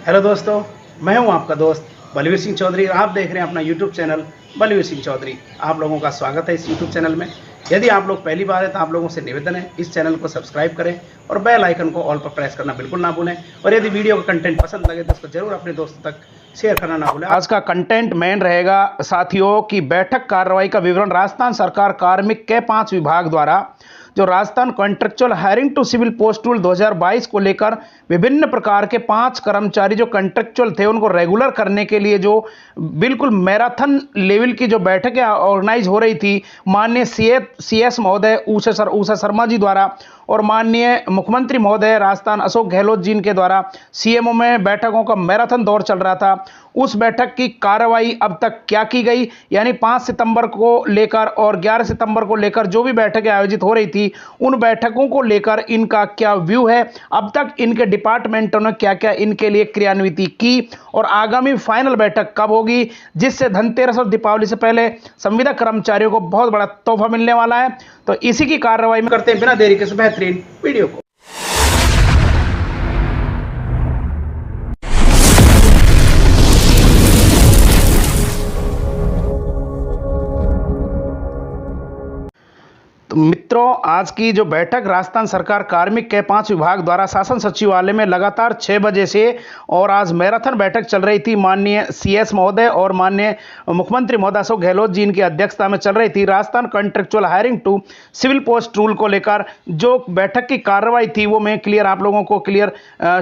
Hello दोस्तों, मैं हूं आपका दोस्त बलवीर सिंह चौधरी। आप देख रहे हैं अपना यूट्यूब चैनल बलवीर सिंह चौधरी। आप लोगों का स्वागत है इस यूट्यूब चैनल में। यदि आप लोग पहली बार है तो आप लोगों से निवेदन है इस चैनल को सब्सक्राइब करें और बेल आइकन को ऑल पर प्रेस करना बिल्कुल ना भूलें। और यदि वीडियो का कंटेंट पसंद लगे तो उसको जरूर अपने दोस्तों तक शेयर करना ना भूलें। आज का कंटेंट मेन रहेगा साथियों की बैठक कार्रवाई का विवरण। राजस्थान सरकार कार्मिक के 5 विभाग द्वारा जो Rajasthan contractual hiring to civil post rule 2022 को लेकर विभिन्न प्रकार के 5 कर्मचारी जो कॉन्ट्रेक्चुअल थे उनको रेगुलर करने के लिए जो बिल्कुल मैराथन लेवल की जो बैठकें ऑर्गेनाइज हो रही थी, माननीय सीएस महोदय उषा शर्मा जी द्वारा और माननीय मुख्यमंत्री महोदय राजस्थान अशोक गहलोत जी के द्वारा सीएमओ में बैठकों का मैराथन दौर चल रहा था। उस बैठक की कार्रवाई अब तक क्या की गई, यानी 5 सितंबर को लेकर और 11 सितंबर को लेकर जो भी बैठकें आयोजित हो रही थी उन बैठकों को लेकर इनका क्या व्यू है, अब तक इनके डिपार्टमेंटों ने क्या क्या इनके लिए क्रियान्विति की और आगामी फाइनल बैठक कब होगी, जिससे धनतेरस और दीपावली से पहले संविदा कर्मचारियों को बहुत बड़ा तोहफा मिलने वाला है। तो इसी की कार्रवाई में करते हैं बिना देरी के बेहतरीन वीडियो को। तो मित्रों, आज की जो बैठक राजस्थान सरकार कार्मिक के 5 विभाग द्वारा शासन सचिवालय में लगातार 6 बजे से और आज मैराथन बैठक चल रही थी। माननीय सीएस महोदय और माननीय मुख्यमंत्री महोदय अशोक गहलोत जी की अध्यक्षता में चल रही थी। Rajasthan contractual hiring to civil post rule को लेकर जो बैठक की कार्रवाई थी वो मैं क्लियर आप लोगों को क्लियर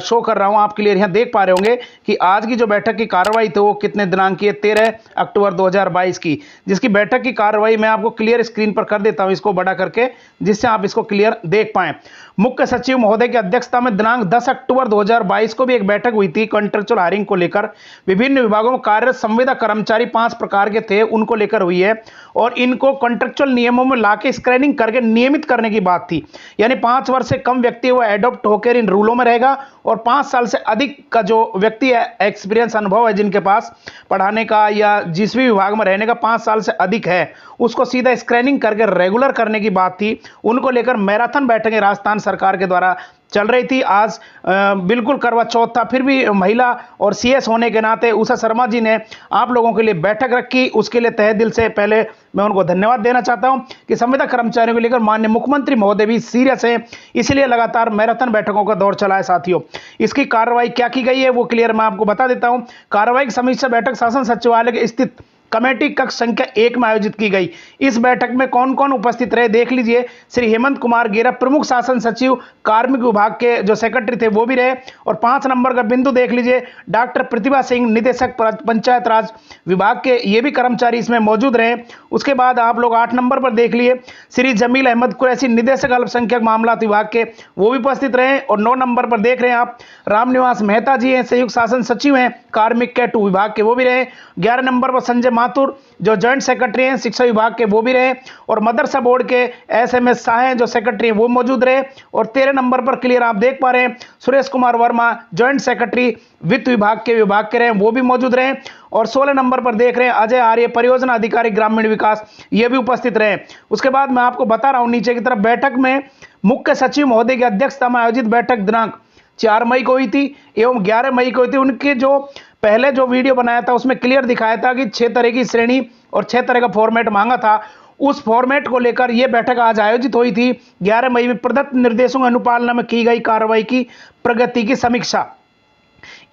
शो कर रहा हूँ। आप क्लियर यहाँ देख पा रहे होंगे कि आज की जो बैठक की कार्रवाई थी वो कितने दिनांक की है, 13 अक्टूबर 2022 की, जिसकी बैठक की कार्रवाई मैं आपको क्लियर स्क्रीन पर कर देता हूँ इसको बड़ा करके, जिससे आप इसको क्लियर देख पाएं। मुख्य सचिव महोदय की अध्यक्षता में दिनांक 10 अक्टूबर 2022 को भी एक बैठक हुई थी कॉन्ट्रेक्चुअल हायरिंग को लेकर। विभिन्न विभागों में कार्यरत संविदा कर्मचारी 5 प्रकार के थे, उनको लेकर हुई है और इनको कॉन्ट्रेक्चुअल नियमों में लाके स्क्रीनिंग करके नियमित करने की बात थी। यानी 5 वर्ष से कम व्यक्ति वो एडॉप्ट होकर इन रूलों में रहेगा और 5 साल से अधिक का जो व्यक्ति है, एक्सपीरियंस अनुभव है जिनके पास पढ़ाने का या जिस भी विभाग में रहने का 5 साल से अधिक है, उसको सीधा स्क्रीनिंग करके रेगुलर करने की बात थी। उनको लेकर मैराथन बैठकें राजस्थान सरकार के द्वारा चल रही थी। आज बिल्कुल करवा चौथ था, फिर भी महिला और सीएस होने के नाते उषा शर्मा जी ने आप लोगों के लिए बैठक रखी। उसके लिए तहे दिल से पहले मैं उनको धन्यवाद देना चाहता हूं कि संविदा कर्मचारियों को लेकर माननीय मुख्यमंत्री महोदय भी सीरियस है, इसलिए लगातार मैराथन बैठकों का दौर चला है। साथियों, इसकी कार्रवाई क्या की गई है वो क्लियर मैं आपको बता देता हूं। कार्रवाई की समीक्षा बैठक शासन सचिवालय के स्थित कमेटी कक्ष संख्या 1 में आयोजित की गई। इस बैठक में कौन कौन उपस्थित रहे देख लीजिए। श्री हेमंत कुमार गेरा प्रमुख शासन सचिव कार्मिक विभाग के जो सेक्रेटरी थे वो भी रहे और 5 नंबर का बिंदु देख लीजिए, डॉक्टर प्रतिभा सिंह निदेशक पंचायत राज विभाग के ये भी कर्मचारी इसमें मौजूद रहे। उसके बाद आप लोग 8 नंबर पर देख लिए, श्री जमील अहमद कुरैशी निदेशक अल्पसंख्यक मामलात विभाग के वो भी उपस्थित रहे। और 9 नंबर पर देख रहे हैं आप रामनिवास मेहता जी हैं, संयुक्त शासन सचिव हैं कार्मिक के 2 विभाग के वो भी रहे। 11 नंबर पर संजय माथुर जो जॉइंट सेक्रेटरी हैं शिक्षा विभाग के वो भी रहे और मदरसा बोर्ड के एसएमएस शाह हैं जो सेक्रेटरी हैं वो मौजूद रहे। और 13 नंबर पर क्लियर आप देख पा रहे हैं सुरेश कुमार वर्मा जॉइंट सेक्रेटरी वित्त विभाग के रहे, वो भी मौजूद रहे। और 16 नंबर पर देख रहे हैं अजय आर्य परियोजना अधिकारी ग्रामीण विकास, ये भी उपस्थित रहे। उसके बाद मैं आपको बता रहा हूं नीचे की तरफ बैठक में मुख्य सचिव महोदय की अध्यक्षता में आयोजित बैठक दिनांक 4 मई को हुई थी एवं 11 मई को हुई थी। उनके जो पहले जो वीडियो बनाया था उसमें क्लियर दिखाया था कि 6 तरह की श्रेणी और 6 तरह का फॉर्मेट मांगा था। उस फॉर्मेट को लेकर यह बैठक आज आयोजित हुई थी 11 मई में। प्रदत्त निर्देशों की अनुपालना में की गई कार्रवाई की प्रगति की समीक्षा।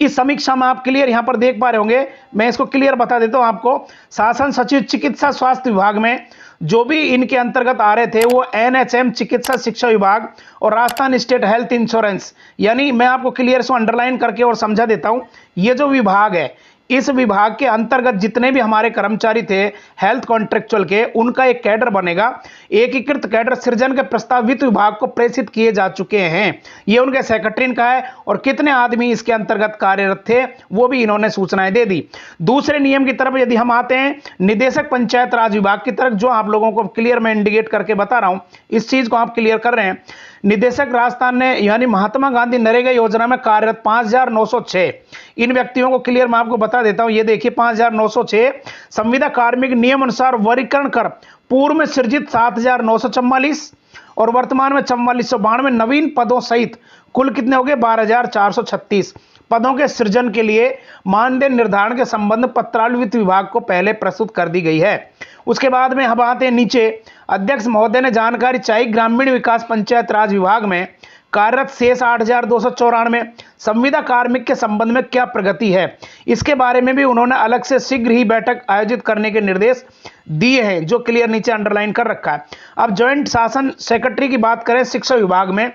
इस समीक्षा में आप क्लियर यहां पर देख पा रहे होंगे, मैं इसको क्लियर बता देता हूं आपको। शासन सचिव चिकित्सा स्वास्थ्य विभाग में जो भी इनके अंतर्गत आ रहे थे वो एनएचएम चिकित्सा शिक्षा विभाग और राजस्थान स्टेट हेल्थ इंश्योरेंस, यानी मैं आपको क्लियर से अंडरलाइन करके और समझा देता हूं। ये जो विभाग है इस विभाग के अंतर्गत जितने भी हमारे कर्मचारी थे हेल्थ कॉन्ट्रेक्चुअल के, उनका एक कैडर बनेगा। एकीकृत कैडर सृजन के प्रस्ताव वित्त विभाग को प्रेषित किए जा चुके हैं। ये उनके सेक्रेटरी का है और कितने आदमी इसके अंतर्गत कार्यरत थे वो भी इन्होंने सूचनाएं दे दी। दूसरे नियम की तरफ यदि हम आते हैं, निदेशक पंचायत राज विभाग की तरफ, जो आप लोगों को क्लियर मैं इंडिकेट करके बता रहा हूं, इस चीज को आप क्लियर कर रहे हैं। निदेशक राजस्थान ने यानी महात्मा गांधी नरेगा योजना में कार्यरत 5906 इन व्यक्तियों को क्लियर मैं आपको बता देता हूं। ये देखिए 5906 संविदा कार्मिक नियम अनुसार वर्गीकरण कर पूर्व में सृजित 7944 और वर्तमान में 4492 नवीन पदों सहित कुल कितने हो गए 12436। पदों के सृजन के लिए मानदेय निर्धारण के संबंध में पत्रावली वित्त विभाग को पहले प्रस्तुत कर दी गई है। उसके बाद में हम आते हैं नीचे। अध्यक्ष महोदय ने जानकारी चाहिए ग्रामीण विकास पंचायत राज विभाग में कार्यरत शेष 8,294 संविदा कार्मिक के संबंध में क्या प्रगति है, इसके बारे में भी उन्होंने अलग से शीघ्र ही बैठक आयोजित करने के निर्देश दिए हैं, जो क्लियर नीचे अंडरलाइन कर रखा है। अब ज्वाइंट शासन सेक्रेटरी की बात करें शिक्षा विभाग में,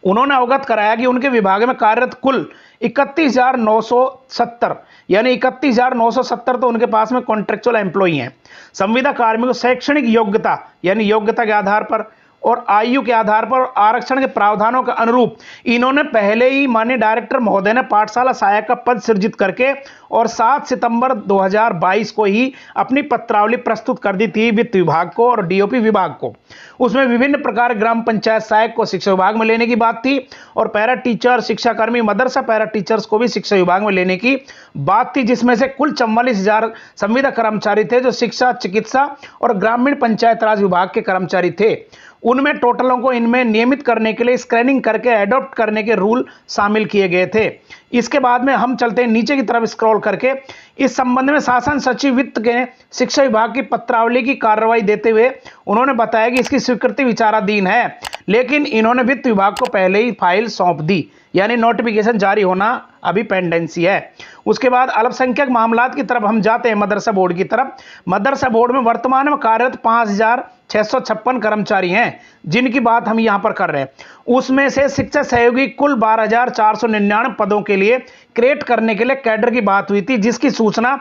उन्होंने अवगत कराया कि उनके विभाग में कार्यरत कुल 31,970 यानी 31,970 तो उनके पास में कॉन्ट्रेक्चुअल एम्प्लॉई हैं। संविदा कार्मिकों शैक्षणिक योग्यता यानी योग्यता के आधार पर और आयु के आधार पर आरक्षण के प्रावधानों के अनुरूप इन्होंने पहले ही माननीय डायरेक्टर महोदय ने पाठशाला सहायक का पद सृजित करके और 7 सितंबर 2022 को ही अपनी पत्रावली प्रस्तुत कर दी थी वित्त विभाग को और डीओपी विभाग को। उसमें विभिन्न प्रकार ग्राम पंचायत सहायक को शिक्षा विभाग में लेने की बात थी और पैरा टीचर, शिक्षाकर्मी, मदरसा पैरा टीचर्स को भी शिक्षा विभाग में लेने की बात थी, जिसमें से कुल 44,000 संविदा कर्मचारी थे जो शिक्षा, चिकित्सा और ग्रामीण पंचायत राज विभाग के कर्मचारी थे। उनमें टोटलों को इनमें नियमित करने के लिए स्क्रीनिंग करके एडॉप्ट करने के रूल शामिल किए गए थे। इसके बाद में हम चलते हैं नीचे की तरफ स्क्रॉल करके। इस संबंध में शासन सचिव वित्त के शिक्षा विभाग की पत्रावली की कार्रवाई देते हुए उन्होंने बताया कि इसकी स्वीकृति विचाराधीन है, लेकिन इन्होंने वित्त विभाग को पहले ही फाइल सौंप दी, यानी नोटिफिकेशन जारी होना अभी पेंडेंसी है। उसके बाद अल्पसंख्यक मामलात की तरफ हम जाते हैं मदरसा बोर्ड की तरफ। मदरसा बोर्ड में वर्तमान में कार्यरत 5,656 कर्मचारी हैं, जिनकी बात हम यहां पर कर रहे हैं। उसमें से शिक्षक सहयोगी कुल 12,499 पदों के लिए क्रिएट करने के लिए कैडर की बात हुई थी, जिसकी सूचना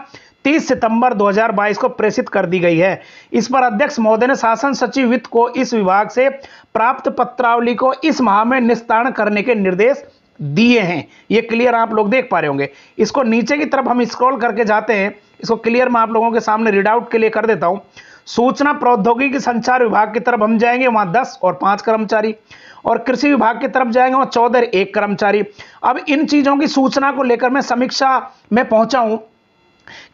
30 सितंबर 2022 को प्रेषित कर दी गई है। इस पर अध्यक्ष महोदय ने शासन सचिव वित्त को इस विभाग से प्राप्त पत्रावली को इस माह में निस्तारण करने के निर्देश दिए हैं। ये क्लियर आप लोग देख पा रहे होंगे। इसको नीचे की तरफ हम स्क्रॉल करके जाते हैं, इसको क्लियर मैं आप लोगों के सामने रीड आउट के लिए कर देता हूं। सूचना प्रौद्योगिकी संचार विभाग की तरफ हम जाएंगे, वहां 10 और 5 कर्मचारी, और कृषि विभाग की तरफ जाएंगे वहां 14 और 1 कर्मचारी। अब इन चीजों की सूचना को लेकर मैं समीक्षा में पहुंचा हूं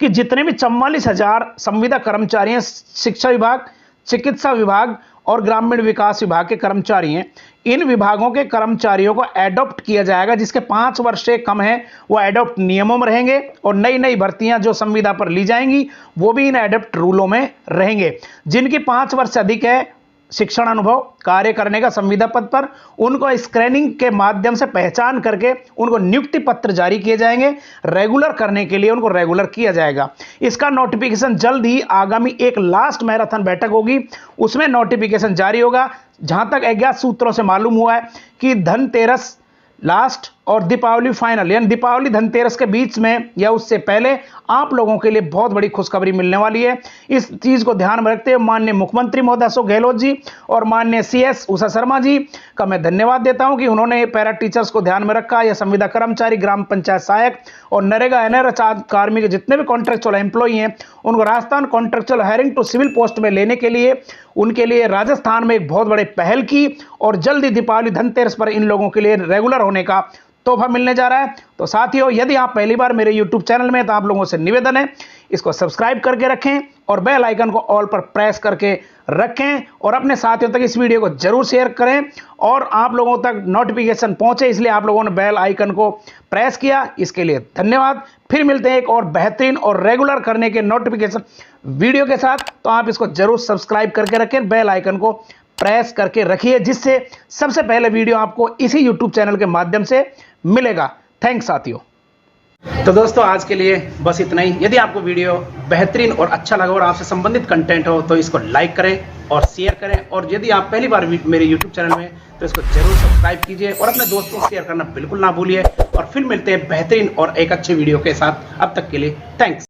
कि जितने भी 44,000 संविदा कर्मचारी हैं, शिक्षा विभाग, चिकित्सा विभाग और ग्रामीण विकास विभाग के कर्मचारी हैं, इन विभागों के कर्मचारियों को एडॉप्ट किया जाएगा। जिसके 5 वर्ष से कम है वो एडॉप्ट नियमों में रहेंगे और नई नई भर्तियां जो संविदा पर ली जाएंगी वो भी इन एडॉप्ट रूलों में रहेंगे। जिनकी 5 वर्ष से अधिक है शिक्षण अनुभव कार्य करने का संविदा पद पर, उनको स्क्रीनिंग के माध्यम से पहचान करके उनको नियुक्ति पत्र जारी किए जाएंगे। रेगुलर करने के लिए उनको रेगुलर किया जाएगा। इसका नोटिफिकेशन जल्द ही आगामी एक लास्ट मैराथन बैठक होगी, उसमें नोटिफिकेशन जारी होगा। जहां तक अज्ञात सूत्रों से मालूम हुआ है कि धनतेरस लास्ट और दीपावली फाइनल, यानी दीपावली धनतेरस के बीच में या उससे पहले आप लोगों के लिए बहुत बड़ी खुशखबरी मिलने वाली है। इस चीज को ध्यान में रखते हुए माननीय मुख्यमंत्री महोदय अशोक गहलोत जी और माननीय CS उषा शर्मा जी का मैं धन्यवाद देता हूं कि उन्होंने पैरा टीचर्स को ध्यान में रखा, या संविदा कर्मचारी, ग्राम पंचायत सहायक और नरेगा NRH कार्मिक जितने भी कॉन्ट्रेक्चुअल एम्प्लॉई हैं उनको Rajasthan contractual hiring to civil post में लेने के लिए उनके लिए राजस्थान में एक बहुत बड़े पहल की, और जल्दी दीपावली धनतेरस पर इन लोगों के लिए रेगुलर होने का तोहफा मिलने जा रहा है। तो साथियों, यदि आप पहली बार मेरे YouTube चैनल में, तो आप लोगों से निवेदन है इसको सब्सक्राइब करके रखें और बेल आइकन को ऑल पर प्रेस करके रखें और अपने साथियों तक इस वीडियो को जरूर शेयर करें और आप लोगों तक नोटिफिकेशन पहुंचे, इसलिए आप लोगों ने बेल आइकन को प्रेस किया, इसके लिए धन्यवाद। फिर मिलते हैं एक और बेहतरीन और रेगुलर करने के नोटिफिकेशन वीडियो के साथ। तो आप इसको जरूर सब्सक्राइब करके रखें, बेल आइकन को प्रेस करके रखिए, जिससे सबसे पहले वीडियो आपको इसी YouTube चैनल के माध्यम से मिलेगा। थैंक्स साथियों। तो दोस्तों, आज के लिए बस इतना ही। यदि आपको वीडियो बेहतरीन और अच्छा लगा और आपसे संबंधित कंटेंट हो तो इसको लाइक करें और शेयर करें, और यदि आप पहली बार मेरे YouTube चैनल में तो इसको जरूर सब्सक्राइब कीजिए और अपने दोस्तों को शेयर करना बिल्कुल ना भूलिए। और फिर मिलते हैं बेहतरीन और एक अच्छे वीडियो के साथ। अब तक के लिए थैंक्स।